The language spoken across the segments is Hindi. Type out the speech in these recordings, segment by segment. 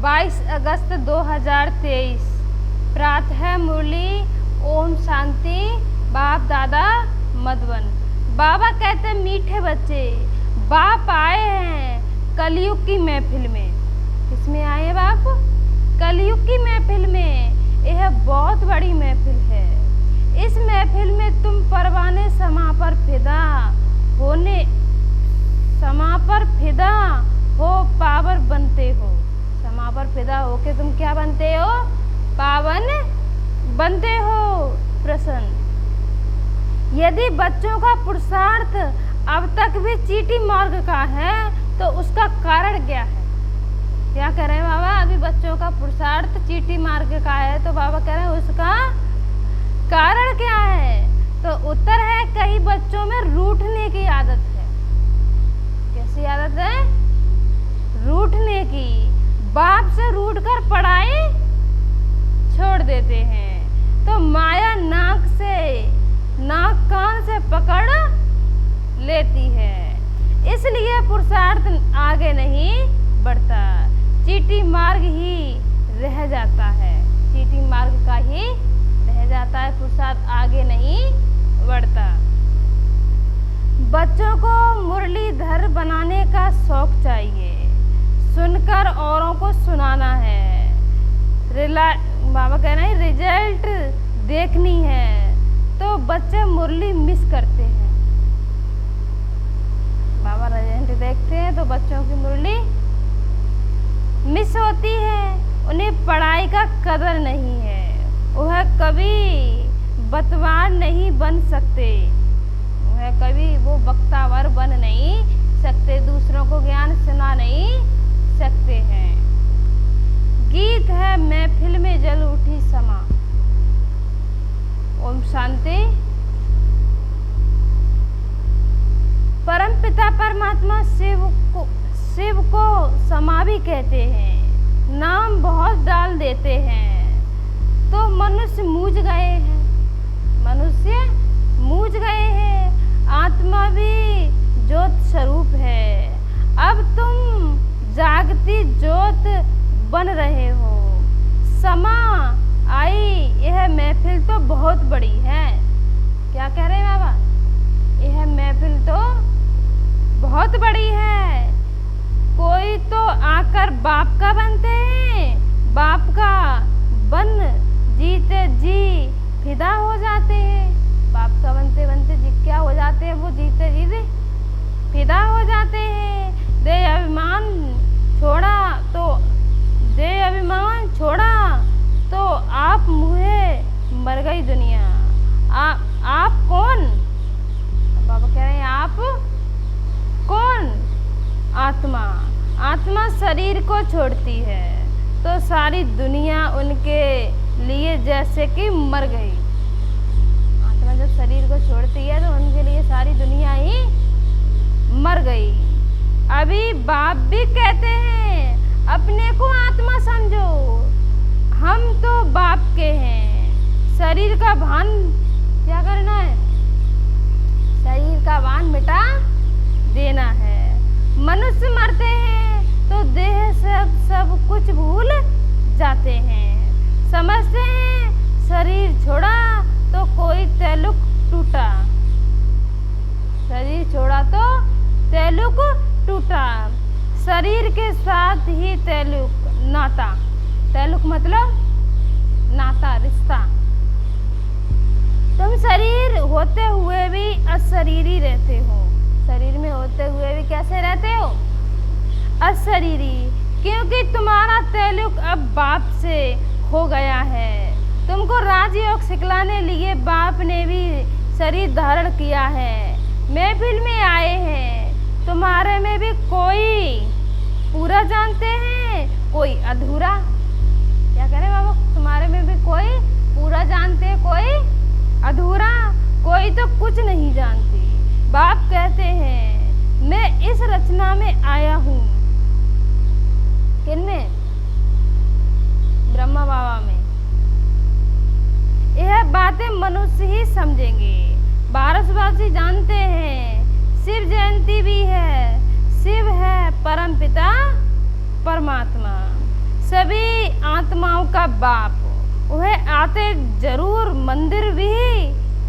22 अगस्त 2023 प्रातः मुरली। ओम शांति। बाप दादा मधुबन। बाबा कहते मीठे बच्चे, बाप आए हैं कलयुग की महफिल में। किसमें आए हैं बाप? कलयुग की महफिल में। यह बहुत बड़ी महफिल है। इस महफिल में तुम परवाने समा पर फिदा हो पावर बनते हो। समा पर फिदा हो के तुम क्या बनते हो? पावन बनते हो, प्रसन्न। यदि बच्चों का पुरुषार्थ अब तक भी चीटी मार्ग का है तो उसका कारण क्या है? क्या कह रहे हैं बाबा? अभी बच्चों का पुरुषार्थ चीटी मार्ग का है तो बाबा कह रहे हैं उसका कारण क्या है? तो उत्तर है, कई बच्चों में रूठने की आदत है। कैसी आदत है? रूठने की। बाप से रूठकर पढ़ाई छोड़ देते हैं तो माया नाक कान से पकड़ लेती है, इसलिए पुरुषार्थ आगे नहीं बढ़ता, चीटी मार्ग ही रह जाता है। चीटी मार्ग का ही रह जाता है, पुरुषार्थ आगे नहीं बढ़ता। बच्चों को मुरलीधर बनाने का शौक चाहिए, सुनकर औरों को सुनाना है। बाबा कह रहे हैं रिजल्ट देखनी है तो बच्चे मुरली मिस करते हैं। बाबा रिजल्ट देखते हैं तो बच्चों की मुरली मिस होती है। उन्हें पढ़ाई का कदर नहीं है, वह कभी बतवार नहीं बन सकते, वह कभी वो वक्तावर बन नहीं सकते, दूसरों को ज्ञान सुना नहीं सकते हैं। गीत है महफिल में जल उठी समा। ओम शांति। परमपिता परमात्मा शिव को समा भी कहते हैं। नाम बहुत डाल देते हैं तो मनुष्य मूझ गए हैं। आत्मा भी ज्योत स्वरूप है। अब तुम जागती ज्योत बन रहे हो। समा आई यह महफिल तो बहुत बड़ी है। क्या कह रहे हैं बाबा? यह महफिल तो बहुत बड़ी है। कोई तो आकर बाप का बनते हैं, बाप का बन जीते जी फिदा हो जाते हैं। बाप का बनते बनते जी क्या हो जाते हैं? वो जीते जी फिदा हो जाते हैं। दे अभिमान छोड़ा तो आप मुहे मर गई दुनिया। आप कौन? बाबा कह रहे हैं आप कौन? आत्मा शरीर को छोड़ती है तो सारी दुनिया उनके लिए जैसे कि मर गई। आत्मा जब शरीर को छोड़ती है तो उनके लिए सारी दुनिया ही मर गई। अभी बाप भी कहते हैं अपने को आत्मा समझो, हम तो बाप के हैं। शरीर का भान क्या करना है? शरीर का भान मिटा देना है। मनुष्य मरते हैं तो देह सब कुछ भूल जाते हैं। समझते हैं शरीर छोड़ा तो कोई तैलुक टूटा। शरीर छोड़ा तो तैलुक टूटा। शरीर के साथ ही तैलुक नाता। तैलुक मतलब नाता, रिश्ता। तुम शरीर होते हुए भी अशरीरी रहते हो। शरीर में होते हुए भी कैसे रहते हो? अशरीरी, क्योंकि तुम्हारा तैलुक अब बाप से हो गया है। तुमको राजयोग सिखलाने लिए बाप ने भी शरीर धारण किया है। महफिल में आए हैं। तुम्हारे में भी कोई पूरा जानते हैं, कोई अधूरा। क्या कह रहे बाबा? तुम्हारे में भी कोई पूरा जानते हैं, कोई अधूरा, कोई तो कुछ नहीं जानती। बाप कहते हैं मैं इस रचना में आया हूँ। किन में? ब्रह्मा बाबा में। यह बातें मनुष्य ही समझेंगे। भारतवासी जानते हैं शिव जयंती भी है। शिव है परमपिता परमात्मा। सभी आत्माओं का बाप, वह आते जरूर मंदिर भी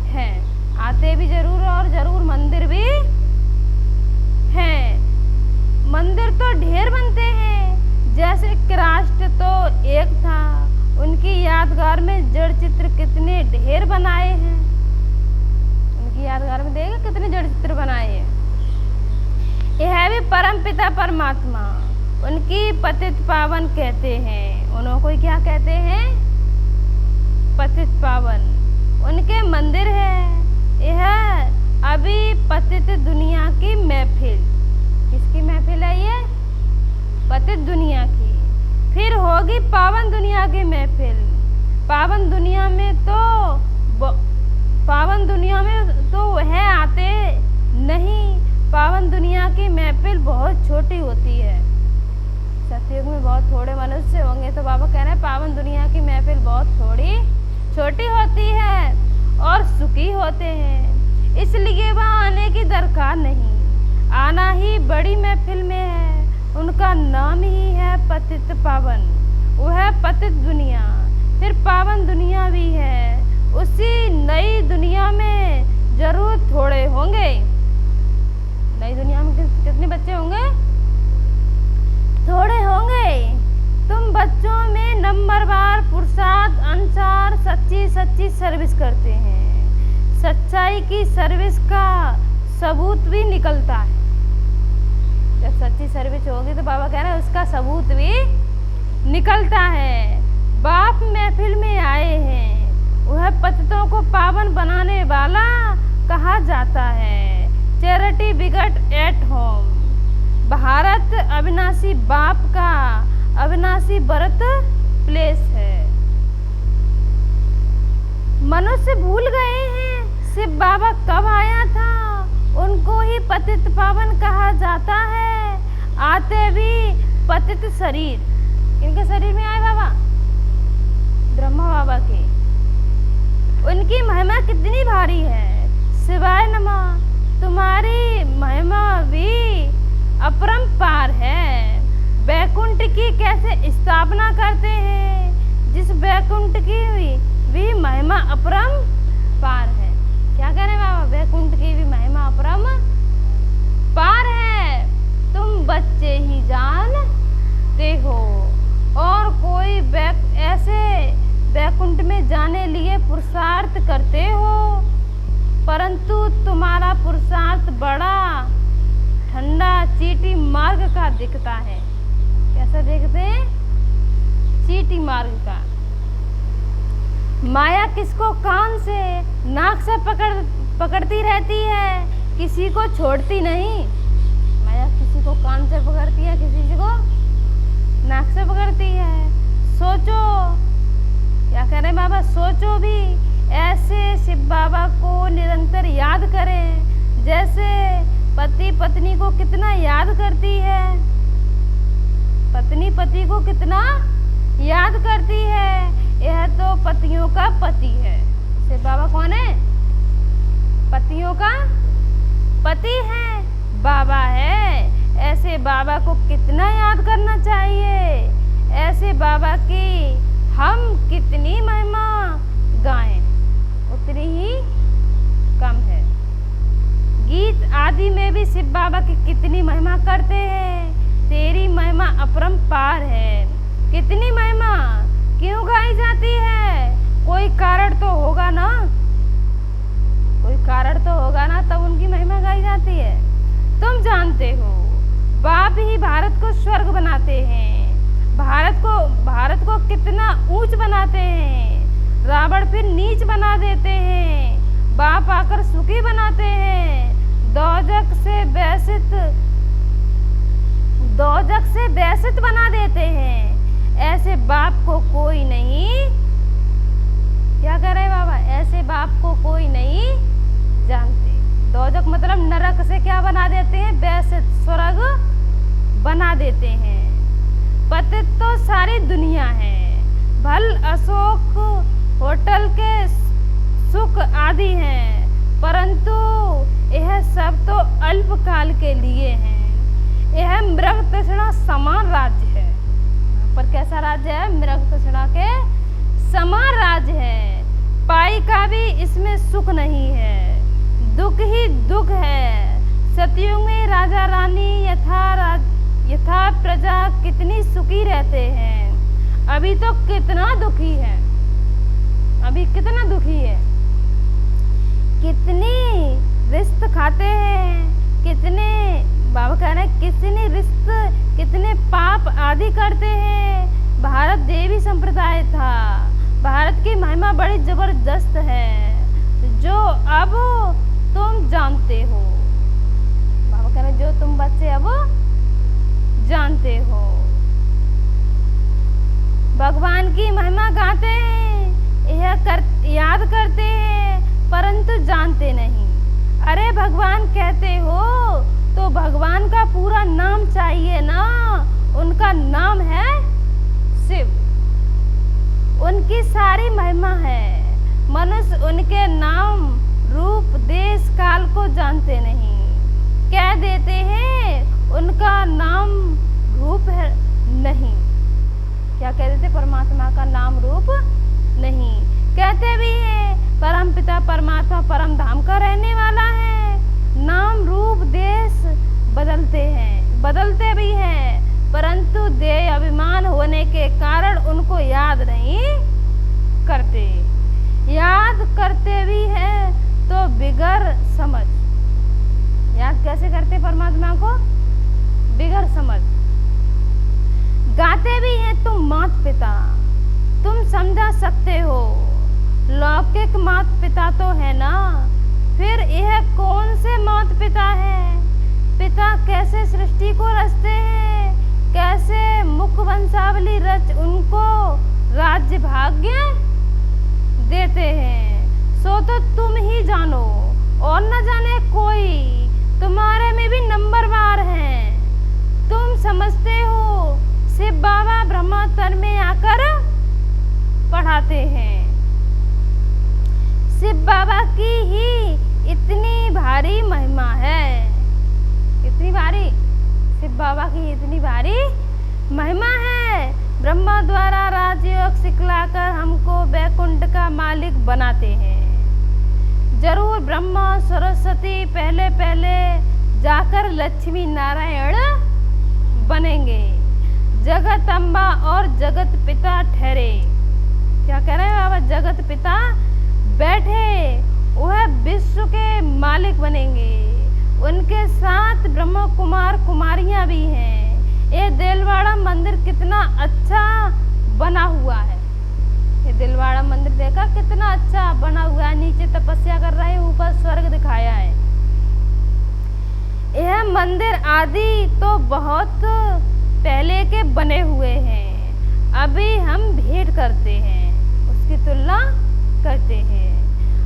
हैं, आते भी जरूर और जरूर मंदिर भी हैं। मंदिर तो ढेर बनते हैं, जैसे कृष्ण तो एक था, उनकी यादगार में जड़ चित्र कितने ढेर बनाए हैं। उनकी यादगार में देखा कितने जड़ चित्र बनाए हैं। यह भी परम पिता परमात्मा उनकी पतित पावन कहते हैं। उनको क्या कहते हैं? पतित पावन। उनके मंदिर है। यह अभी पतित दुनिया की महफिल। किसकी महफिल है ये? पतित दुनिया की। फिर होगी पावन दुनिया की महफिल। पावन दुनिया में तो वह आते नहीं। पावन दुनिया की महफिल बहुत छोटी होती है। सतयुग में बहुत थोड़े मनुष्य होंगे, तो बाबा कह रहे हैं पावन दुनिया की महफिल बहुत छोटी होती है और सुखी होते हैं, इसलिए वहाँ आने की दरकार नहीं। आना ही बड़ी महफिल में है। उनका नाम ही है पतित पावन। वह पतित दुनिया, फिर पावन दुनिया भी है। उसी नई दुनिया में जरूर थोड़े होंगे। नई दुनिया में कितने बच्चे होंगे? थोड़े होंगे। तुम बच्चों में नंबरवार पुरुषार्थ अनुसार सच्ची सर्विस करते हैं। सच्चाई की सर्विस का सबूत भी निकलता है। जब सच्ची सर्विस होगी तो बाबा कह रहे हैं उसका सबूत भी निकलता है। बाप महफिल में आए हैं, वह पतितों को पावन बनाने वाला कहा जाता है। Charity wicket at home. Bharat अविनाशी बाप का अविनाशी बर्थ प्लेस है। मनुष्य भूल गए हैं शिव बाबा कब आया था। उनको ही पतित पावन कहा जाता है। आते भी पतित शरीर। इनके शरीर में आए बाबा? ब्रह्मा बाबा के। उनकी महिमा कितनी भारी है। शिवाय नमः। तुम्हारी महिमा भी अपरंपार है। वैकुंठ की कैसे स्थापना करते हैं, जिस वैकुंठ की भी महिमा अपरंपार है। क्या कह रहे हैं बाबा? वैकुंठ की भी महिमा अपरंपार है। तुम बच्चे ही जानते हो और कोई ऐसे वैकुंठ में जाने लिए पुरुषार्थ करते हो, परंतु तुम्हारा पुरुषार्थ बड़ा ठंडा चीटी मार्ग का दिखता है। कैसा देखते हैं? चीटी मार्ग का। माया किसको कान से नाक से पकड़ती रहती है, किसी को छोड़ती नहीं। माया किसी को कान से पकड़ती है, किसी को नाक से पकड़ती है। सोचो, क्या कह रहे हैं बाबा? सोचो भी। ऐसे शिव बाबा को निरंतर याद करें, जैसे पति पत्नी को कितना याद करती है। पत्नी पति को कितना याद करती है। यह तो पतियों का पति है। शिव बाबा कौन है? पतियों का पति है, बाबा है। ऐसे बाबा को कितना याद करना चाहिए। ऐसे बाबा की हम कितनी महिमा गाएं, उतनी ही कम है। गीत आदि में भी शिव बाबा की कितनी महिमा करते हैं। तेरी महिमा अपरंपार है। कितनी महिमा क्यों गाई जाती है? कोई कारण तो होगा ना, कोई कारण तो होगा ना, तब उनकी महिमा गाई जाती है। तुम जानते हो बाप ही भारत को स्वर्ग बनाते हैं। भारत को कितना ऊंच बनाते हैं। रावण फिर नीच बना देते हैं। बाप आकर सुखी बनाते हैं। दोजख से बैसित बना देते हैं। ऐसे बाप को कोई नहीं, क्या कर रहे बाबा? ऐसे बाप को कोई नहीं जानते। दोजख मतलब नरक से क्या बना देते हैं? बैसित, स्वर्ग बना देते हैं। पतित तो सारी दुनिया है। भल अशोक होटल के सुख आदि हैं, परंतु यह सब तो अल्पकाल के लिए हैं। यह मृग तृष्णा समान राज्य है। पर कैसा राज्य है? मृग तृष्णा के समान राज्य है। पाई का भी इसमें सुख नहीं है, दुख ही दुख है। सतयुग में राजा रानी यथा प्रजा कितनी सुखी रहते हैं, अभी तो कितना दुखी है, अभी कितना दुखी है। कितनी रिश्त खाते हैं, कितने बाबा कह रहे हैं कितनी रिश्त, कितने पाप आदि करते हैं। भारत देवी संप्रदाय था, भारत की महिमा बड़ी जबरदस्त है, जो अब तुम जानते हो। बाबा कह रहे जो तुम बच्चे अब जानते हो। भगवान की महिमा गाते हैं, याद करते हैं, परंतु जानते नहीं। अरे भगवान कहते हो तो भगवान का पूरा नाम चाहिए ना। उनका नाम है शिव, उनकी सारी महिमा है। मनुष्य उनके नाम रूप देश काल को जानते नहीं, कह देते हैं उनका नाम रूप है नहीं। क्या कह देते? परमात्मा का नाम रूप नहीं। कहते भी हैं परमपिता परमात्मा परम धाम का रहने वाला है, नाम रूप देश बदलते भी हैं, परंतु देह अभिमान होने के कारण उनको याद नहीं करते। याद करते भी हैं तो बिगर समझ। याद कैसे करते परमात्मा को? बिगर समझ। गाते भी हैं तुम मात पिता, तुम समझा सकते हो, लौकिक मात पिता तो है ना, फिर यह कौन से मात पिता है? पिता कैसे सृष्टि को रचते हैं, कैसे मुख वंशावली रच उनको राज्य भाग्य देते हैं, सो तो तुम ही जानो और न जाने कोई। तुम्हारे में भी नंबरवार हैं, तुम समझते हो शिव बाबा ब्रह्मा तन में आकर पढ़ाते हैं। शिव बाबा की ही इतनी भारी महिमा है, इतनी भारी, शिव बाबा की इतनी भारी महिमा है। ब्रह्मा द्वारा राजयोग सिखलाकर हमको वैकुंठ का मालिक बनाते हैं। जरूर ब्रह्मा सरस्वती पहले पहले जाकर लक्ष्मी नारायण बनेंगे, जगत अम्बा और जगत पिता ठहरे। क्या कह रहे हैं बाबा? जगत पिता बैठे, वह विश्व के मालिक बनेंगे। उनके साथ ब्रह्मा कुमार कुमारियां भी हैं। ये दिलवाड़ा मंदिर कितना अच्छा बना हुआ है। ये दिलवाड़ा मंदिर देखा कितना अच्छा बना हुआ है। नीचे तपस्या कर रहे हैं, ऊपर स्वर्ग दिखाया है। यह मंदिर आदि तो बहुत पहले के बने हुए हैं, अभी हम भेंट करते हैं, उसकी तुलना करते हैं।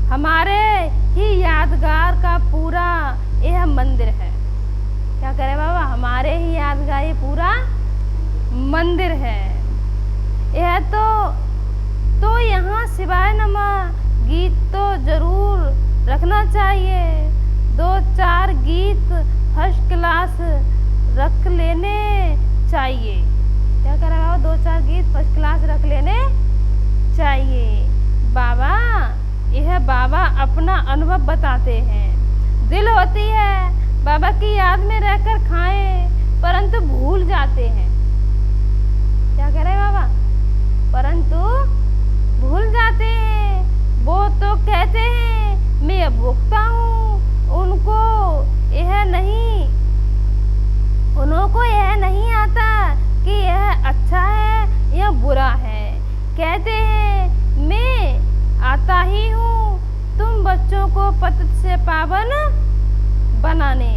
हमारे ही यादगार का पूरा यह मंदिर है। क्या करे बाबा? हमारे ही यादगार ये पूरा मंदिर है। यह तो यहाँ शिवाय नमः गीत तो जरूर रखना चाहिए। 2-4 गीत फर्स्ट क्लास रख लेने चाहिए। क्या कर रहे बाबा? 2-4 गीत फर्स्ट क्लास रख लेने चाहिए। बाबा यह बाबा अपना अनुभव बताते हैं। दिल होती है बाबा की याद में रहकर खाएं, परंतु भूल जाते हैं। क्या कह रहे बाबा? परंतु भूल जाते हैं। वो तो कहते हैं मैं अब भुगता हूँ, उनको यह नहीं आता कि यह अच्छा है या बुरा है। कहते हैं मैं आता ही हूँ तुम बच्चों को पतित से पावन बनाने,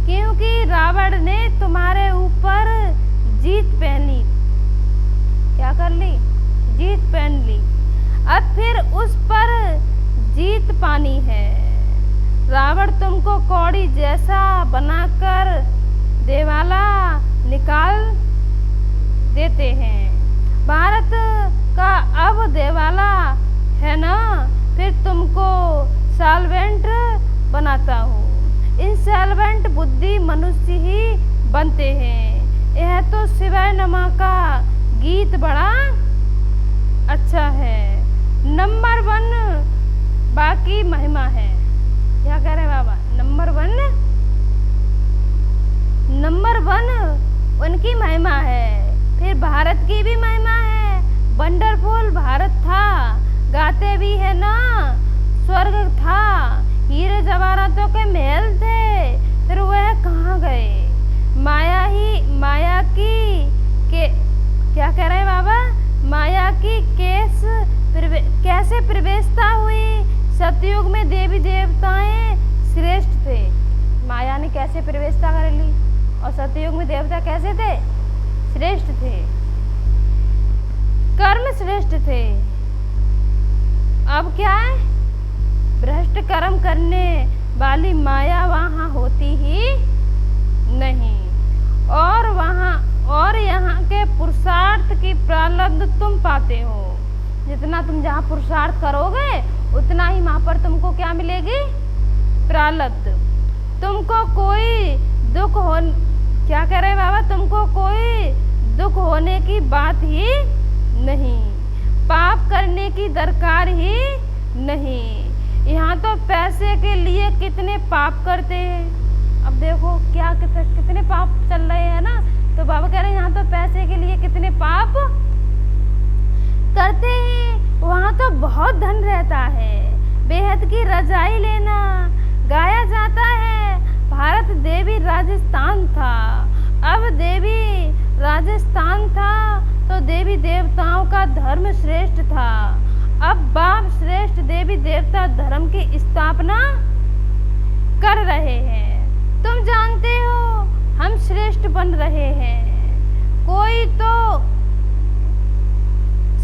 क्योंकि रावण ने तुम्हारे ऊपर जीत पहन ली। क्या कर ली? जीत पहन ली। अब फिर उस पर जीत पानी है। रावण तुमको कौड़ी जैसा बनाकर देवाला निकाल देते हैं। भारत का अब देवाला है ना, फिर तुमको सॉल्वेंट बनाता हूँ। इंसॉल्वेंट बुद्धि मनुष्य ही बनते हैं। यह तो शिवाय नमः का गीत बड़ा अच्छा है। नंबर 1 बाकी महिमा है। क्या कह रहे बाबा? नंबर 1 उनकी महिमा है। फिर भारत की भी महिमा है। वंडरफुल भारत था, गाते भी है ना, स्वर्ग था, हीरे जवाहरातों के महल थे, फिर वह कहाँ गए? माया की के क्या कह रहे हैं बाबा? माया की कैसे प्रवेशता हुई? सतयुग में देवी देवताएं श्रेष्ठ थे। माया ने कैसे प्रवेशता कर ली और सतयुग में देवता कैसे थे? श्रेष्ठ थे, कर्म श्रेष्ठ थे। अब क्या है? भ्रष्ट कर्म करने वाली माया वहाँ होती ही नहीं। और यहाँ के पुरुषार्थ की प्रारब्ध तुम पाते हो। जितना तुम जहाँ पुरुषार्थ करोगे उतना ही वहाँ पर तुमको क्या मिलेगी? प्रारब्ध। तुमको कोई दुख हो क्या कह रहे बाबा? तुमको कोई दुख होने की बात ही नहीं, पाप करने की दरकार ही नहीं। यहाँ तो पैसे के लिए कितने पाप करते हैं। अब देखो क्या कितने पाप चल रहे हैं ना। तो बाबा कह रहे हैं यहाँ तो पैसे के लिए कितने पाप करते हैं। वहाँ तो बहुत धन रहता है। बेहद की रजाई लेना गाया जाता है। भारत देवी राजस्थान था, अब देवी राजस्थान था तो देवी देवताओं का धर्म श्रेष्ठ था। अब बाप श्रेष्ठ देवी देवता धर्म की स्थापना कर रहे हैं। तुम जानते हो हम श्रेष्ठ बन रहे हैं। कोई तो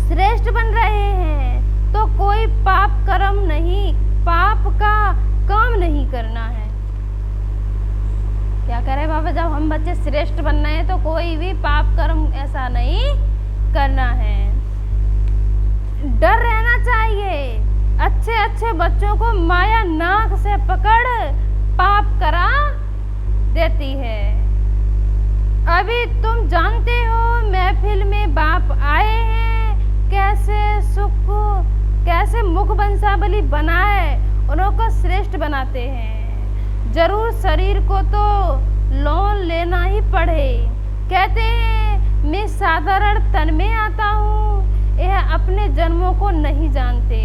श्रेष्ठ बन रहे हैं तो कोई पाप का काम नहीं करना है। क्या कह रहे बाबा? जब हम बच्चे श्रेष्ठ बनना है तो कोई भी पाप कर्म ऐसा नहीं करना है। डर रहना चाहिए। अच्छे बच्चों को माया नाक से पकड़ पाप करा देती है। अभी तुम जानते हो महफिल में बाप आए हैं, कैसे मुख वंशावली बनाए उनको श्रेष्ठ बनाते हैं। जरूर शरीर को तो लोन लेना ही पड़े। कहते हैं मैं साधारण तन में आता हूँ, यह अपने जन्मों को नहीं जानते।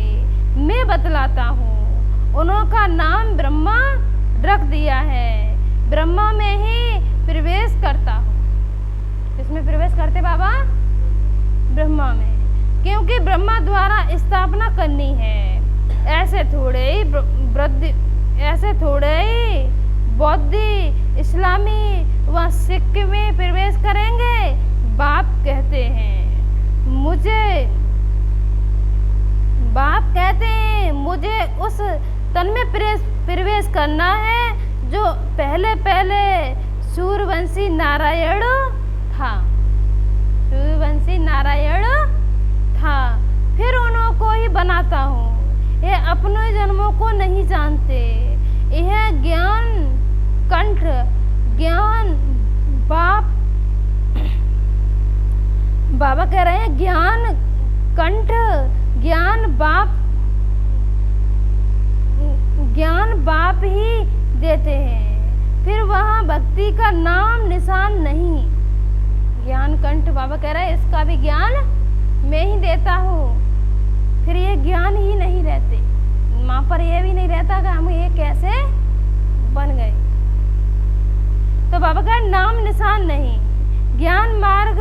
मैं बतलाता हूँ, उनका नाम ब्रह्मा रख दिया है। ब्रह्मा में ही प्रवेश करता हूँ। किसमें प्रवेश करते बाबा? ब्रह्मा में, क्योंकि ब्रह्मा द्वारा स्थापना करनी है। ऐसे थोड़े ही बौद्ध, इस्लामी व सिख में प्रवेश करेंगे। बाप कहते हैं मुझे उस तन में प्रवेश करना है जो पहले सूर्यवंशी नारायण था। फिर उनको ही बनाता हूँ। यह अपने जन्मों को नहीं जानते। यह बाबा कह रहे हैं ज्ञान बाप ही देते हैं। फिर वहाँ भक्ति का नाम निशान नहीं। ज्ञान कंठ बाबा कह रहे हैं इसका भी ज्ञान मैं ही देता हूँ। फिर ये ज्ञान ही नहीं रहते, वहाँ पर ये भी नहीं रहता कि हम ये कैसे बन गए। तो बाबा का नाम निशान नहीं। ज्ञान मार्ग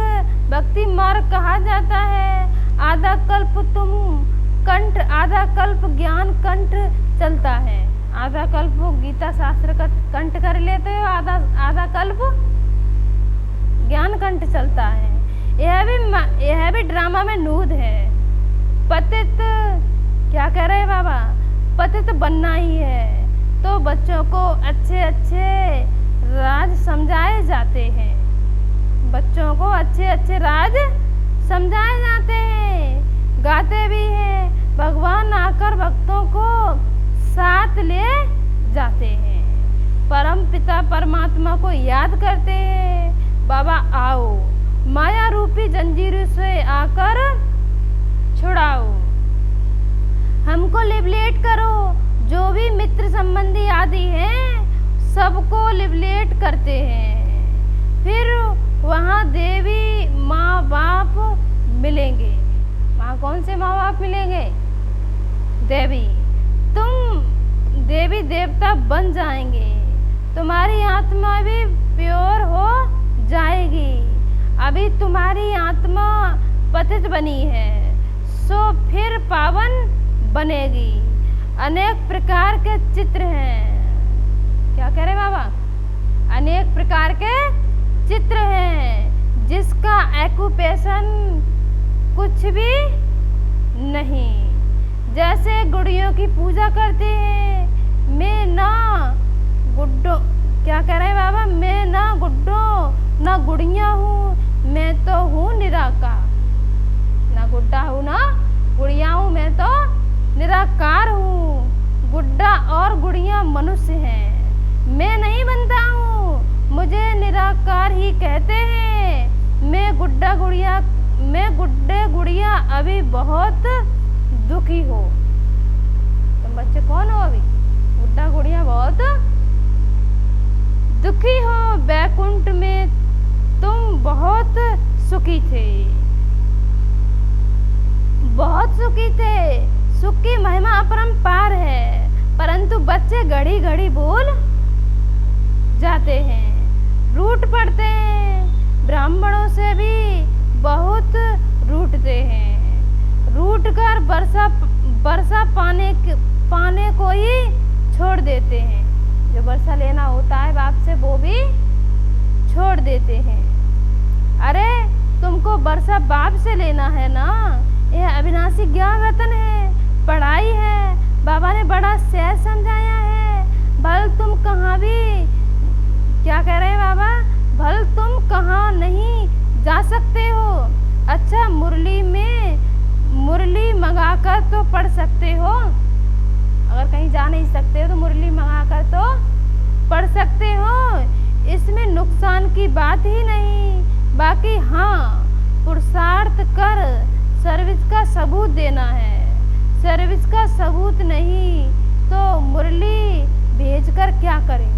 भक्ति मार्ग कहा जाता है। आधा कल्प ज्ञान कंठ चलता है। आधा कल्प गीता शास्त्र का कंठ कर लेते हो, आधा कल्प ज्ञान कंठ चलता है। यह भी ड्रामा में नूद है। पतित क्या कह रहे हैं बाबा? पतित बनना ही है। तो बच्चों को अच्छे राज समझाए जाते हैं। बच्चों को अच्छे राज समझाए जाते हैं। गाते भी हैं, भगवान आकर भक्तों को साथ ले जाते हैं। परम पिता परमात्मा को याद करते हैं। बाबा आओ, माया रूपी जंजीरों से आकर छुड़ाओ। हमको लिबरेट करो। जो भी मित्र संबंधी आदि हैं सबको लिबरेट करते हैं। फिर वहाँ देवी माँ बाप मिलेंगे। वहाँ कौन से माँ बाप मिलेंगे? देवी। तुम देवी देवता बन जाएंगे। तुम्हारी आत्मा भी प्योर हो जाएगी। अभी तुम्हारी आत्मा पतित बनी है, सो फिर पावन बनेगी। अनेक प्रकार के चित्र हैं। क्या कह रहे बाबा? अनेक प्रकार के चित्र हैं जिसका एक्यूपेशन कुछ भी नहीं। जैसे गुड़ियों की पूजा करते हैं। मैं ना गुड्डो, क्या कह रहे हैं बाबा? मैं ना गुड्डो ना गुड़िया हूँ, मैं तो हूँ निराकार। ना गुड्डा हूँ ना गुड़िया हूँ, मैं तो निराकार हूँ। गुड्डा और गुड़िया मनुष्य हैं। मैं नहीं बनता हूँ, मुझे निराकार ही कहते हैं। मैं गुड्डे गुड़िया अभी बहुत दुखी हो। तुम बच्चे कौन हो अभी? गुड्डा गुड़िया बहुत दुखी हो। बैकुंठ में तुम बहुत सुखी थे, बहुत सुखी थे। सुख की महिमा अपरंपार है, परंतु बच्चे घड़ी घड़ी भूल जाते हैं, रूठ पड़ते हैं। ब्राह्मणों से भी बहुत रूठते हैं। रूठ कर वर्षा पाने को ही छोड़ देते हैं। जो वर्षा लेना होता है बाप से वो भी छोड़ देते हैं। अरे तुमको वर्षा बाप से लेना है ना। यह अविनाशी ज्ञान रतन है, पढ़ाई है। बाबा ने बड़ा सहज समझाया है। भल तुम कहाँ भी, क्या कह रहे हैं बाबा? भल तुम कहाँ नहीं जा सकते हो। अच्छा, मुरली मंगाकर तो पढ़ सकते हो। अगर कहीं जा नहीं सकते हो तो मुरली मंगाकर तो पढ़ सकते हो। इसमें नुकसान की बात ही नहीं। बाकी हाँ, पुरुषार्थ कर सर्विस का सबूत देना है। सर्विस का सबूत नहीं तो मुरली भेजकर क्या करें?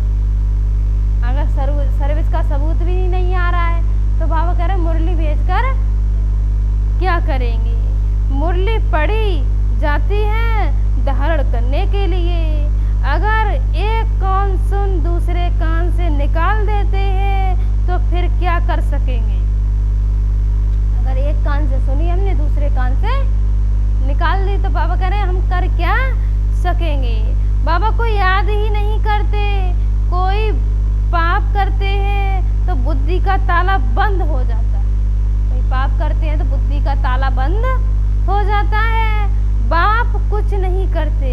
अगर सर्विस का सबूत भी नहीं आ रहा है तो बाबा कह रहे मुरली भेजकर क्या करेंगे? मुरली पढ़ी जाती है धारण करने के लिए। अगर एक कान सुन दूसरे कान से निकाल देते हैं तो फिर क्या कर सकेंगे? अगर एक कान से सुनी हमने दूसरे कान से निकाल दी तो बाबा कह रहे हम कर क्या सकेंगे? बाबा को याद ही नहीं करते। कोई पाप करते हैं तो बुद्धि का ताला बंद हो जाता है। कोई पाप करते हैं तो बुद्धि का ताला बंद हो जाता है। बाप कुछ नहीं करते,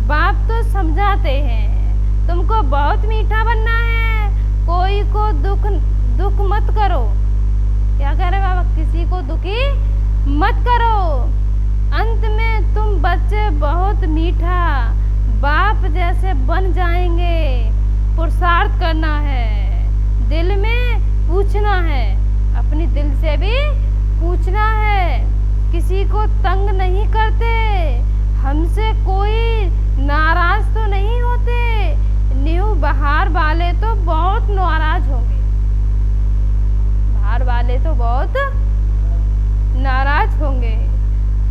बाप तो समझाते हैं। तुमको बहुत मीठा बनना है। कोई को दुख मत करो। क्या कह रहे बाबा? किसी को दुखी मत करो। अंत में तुम बच्चे बहुत मीठा बाप जैसे बन जाएंगे। पुरुषार्थ करना है, दिल में पूछना है, अपनी दिल से भी पूछना है। किसी को तंग नहीं करते। हमसे कोई नाराज तो नहीं होते। न्यू बाहर वाले तो बहुत नाराज होंगे। बाहर वाले तो बहुत नाराज होंगे।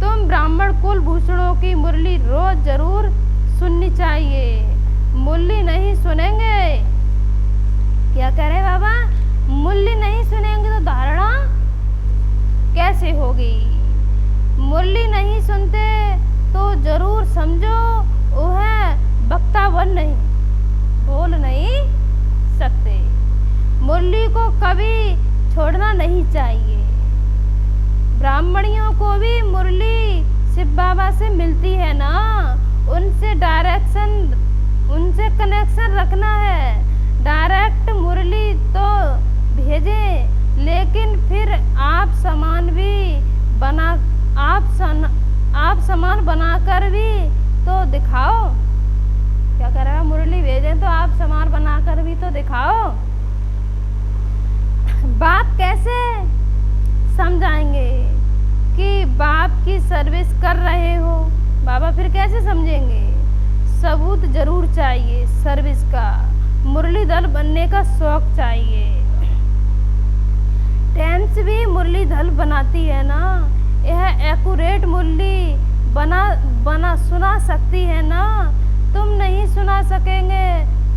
तुम ब्राह्मण कुल भूषणों की मुरली रोज जरूर सुननी चाहिए। मुरली नहीं सुनेंगे, क्या कह रहे बाबा? मुरली नहीं सुनेंगे तो धारणा कैसे होगी? मुरली नहीं सुनते तो जरूर समझो वह वक्तावन नहीं, बोल नहीं सकते। मुरली को कभी छोड़ना नहीं चाहिए। ब्राह्मणियों को भी मुरली शिव बाबा से मिलती है ना, उनसे कनेक्शन रखना है। डायरेक्ट मुरली तो भेजें, लेकिन फिर आप समान बनाकर भी तो दिखाओ। क्या कह रहा है? मुरली भेजें तो आप समान बनाकर भी तो दिखाओ। बाप कैसे बाप की सर्विस कर रहे हो। बाबा फिर कैसे समझेंगे? सबूत जरूर चाहिए सर्विस का, मुरलीधर बनने का शौक चाहिए। टेंस भी मुरलीधर बनाती है ना, यह एक्यूरेट मुरली बना सुना सकती है ना। तुम नहीं सुना सकेंगे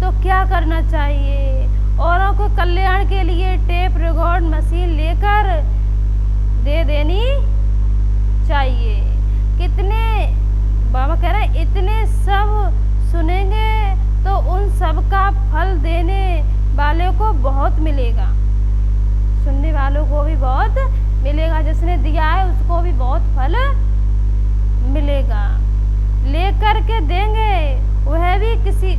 तो क्या करना चाहिए? औरों को कल्याण के लिए टेप रिकॉर्ड मशीन लेकर दे देनी चाहिए। कितने बाबा कह रहे हैं इतने सब सुनेंगे तो उन सब का फल देने वाले को बहुत मिलेगा। सुनने वालों को भी बहुत मिलेगा, जिसने दिया है उसको भी बहुत फल मिलेगा। लेकर के देंगे वह भी किसी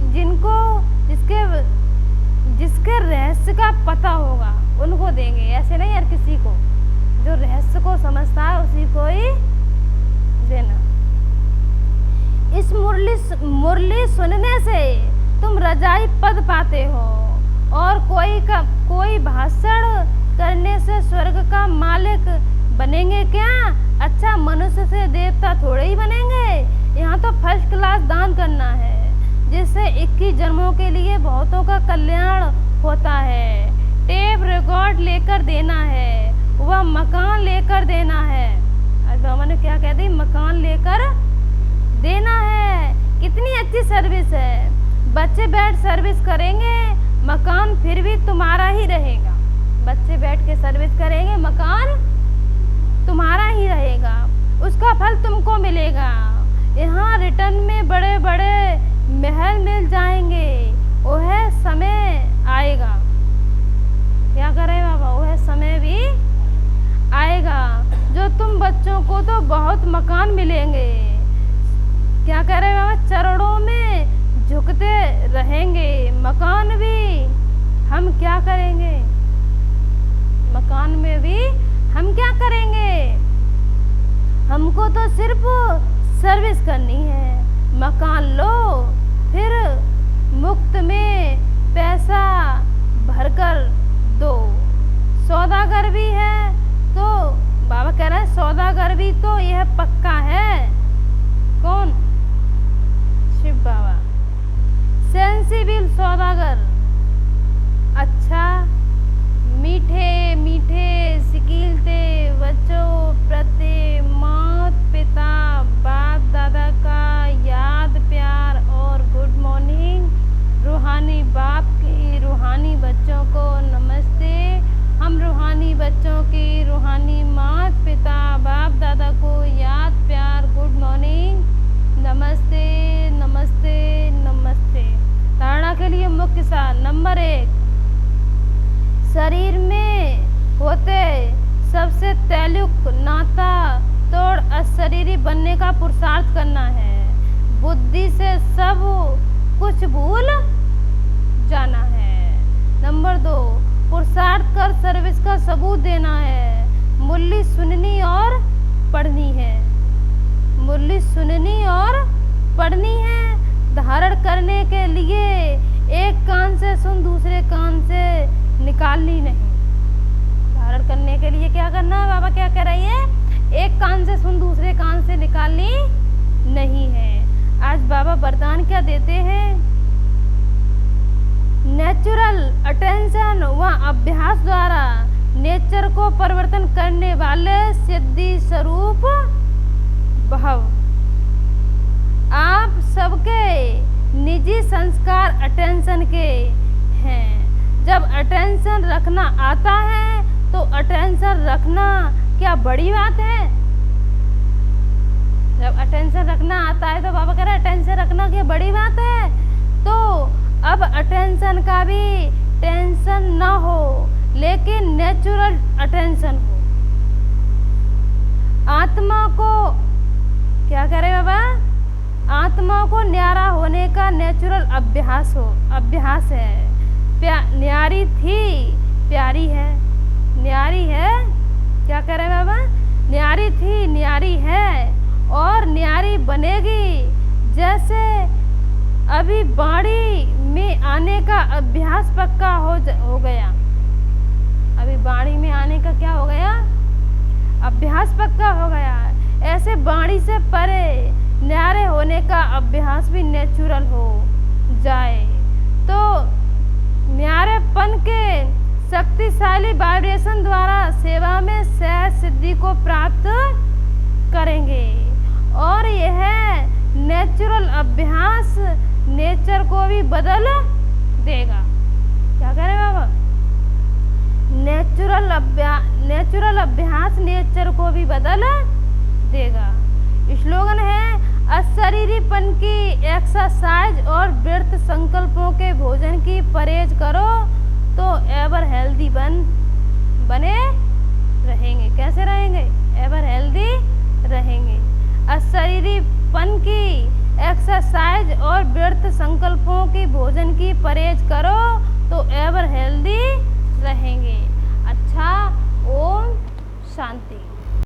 जिसके रहस्य का पता होगा उनको देंगे, ऐसे नहीं यार किसी को, जो रहस्य को समझता है उसी को ही देना। इस मुरली सुनने से तुम रजाई पद पाते हो और कोई भाषण करने से स्वर्ग का मालिक बनेंगे क्या? अच्छा, मनुष्य से देवता थोड़े ही बनेंगे। यहाँ तो फर्स्ट क्लास दान करना है जिससे 21 जन्मों के लिए बहुतों का कल्याण होता है। टेप रिकॉर्ड लेकर देना है, वह मकान लेकर देना है। आज बाबा ने क्या कह दी? मकान लेकर देना है। कितनी अच्छी सर्विस है। बच्चे बैठ सर्विस करेंगे, मकान फिर भी तुम्हारा ही रहेगा। बच्चे बैठ के सर्विस करेंगे, मकान तुम्हारा ही रहेगा, उसका फल तुमको मिलेगा। यहाँ रिटर्न में बड़े बड़े महल मिल जाएंगे, वह समय आएगा। क्या करे बाबा? वह समय भी आएगा जो तुम बच्चों को तो बहुत मकान मिलेंगे। क्या करे बाबा? चरणों में झुकते रहेंगे, मकान भी हम क्या करेंगे? मकान में भी हम क्या करेंगे? हमको तो सिर्फ सर्विस करनी है। मकान लो, फिर मुफ्त में पैसा भरकर दो। सौदागर भी है तो बाबा कह रहे हैं सौदागर भी तो यह पक्का है। कौन? शिव बाबा। सेंसिबल सौदागर, अच्छा मीठे मीठे सिकीलते बच्चों प्रति मात पिता बाप दादा का याद प्यार और गुड मॉर्निंग। रूहानी बाप की रूहानी बच्चों को नमस्ते। हम रूहानी बच्चों की रूहानी मात पिता बाप दादा को याद प्यार गुड मॉर्निंग, नमस्ते नमस्ते नमस्ते। धारणा के लिए मुख्य सार नंबर 1, शरीर में होते सबसे तैलुक नाता तोड़ अशरीरी बनने का पुरुषार्थ करना है। बुद्धि से सब कुछ भूल जाना है। नंबर 2, पुरुषार्थ कर सर्विस का सबूत देना है। मुरली सुननी और पढ़नी है। मुरली सुननी और पढ़नी है। धारण करने के लिए एक कान से सुन दूसरे कान से निकालनी नहीं। धारण करने के लिए क्या करना है? बाबा क्या कह रही है? एक कान से सुन दूसरे कान से निकालनी नहीं है। आज बाबा वरदान क्या देते हैं? नेचुरल अटेंशन व अभ्यास द्वारा नेचर को परिवर्तन करने वाले सिद्धि स्वरूप भाव। आप सबके निजी संस्कार अटेंशन के हैं। जब अटेंशन रखना आता है तो अटेंशन रखना क्या बड़ी बात है? जब अटेंशन रखना आता है तो बाबा कह रहे हैं अटेंशन रखना क्या बड़ी बात है? तो अब अटेंशन का भी टेंशन ना हो, लेकिन नेचुरल अटेंशन हो। आत्मा को क्या कह रहे बाबा? आत्मा को न्यारा होने का नेचुरल अभ्यास है। न्यारी थी प्यारी है, न्यारी है। क्या कह रहे बाबा? न्यारी थी न्यारी है और न्यारी बनेगी। जैसे अभी बाड़ी में आने का अभ्यास पक्का हो गया। अभी बाड़ी में आने का क्या हो गया? अभ्यास पक्का हो गया। बीमारी से परे न्यारे होने का अभ्यास भी नेचुरल हो जाए तो न्यारेपन के शक्तिशाली वाइब्रेशन द्वारा सेवा में सहज सिद्धि को प्राप्त करेंगे। और यह नेचुरल अभ्यास नेचर को भी बदल देगा। क्या कह रहे बाबा? नेचुरल अभ्यास नेचर को भी बदल देगा। स्लोगन है अशरीरीपन की एक्सरसाइज और व्यर्थ संकल्पों के भोजन की परहेज करो तो एवर हेल्दी बने रहेंगे। कैसे रहेंगे? एवर हेल्दी रहेंगे। अशरीरीपन की एक्सरसाइज और व्यर्थ संकल्पों की भोजन की परहेज करो तो एवर हेल्दी रहेंगे। अच्छा, ओम शांति।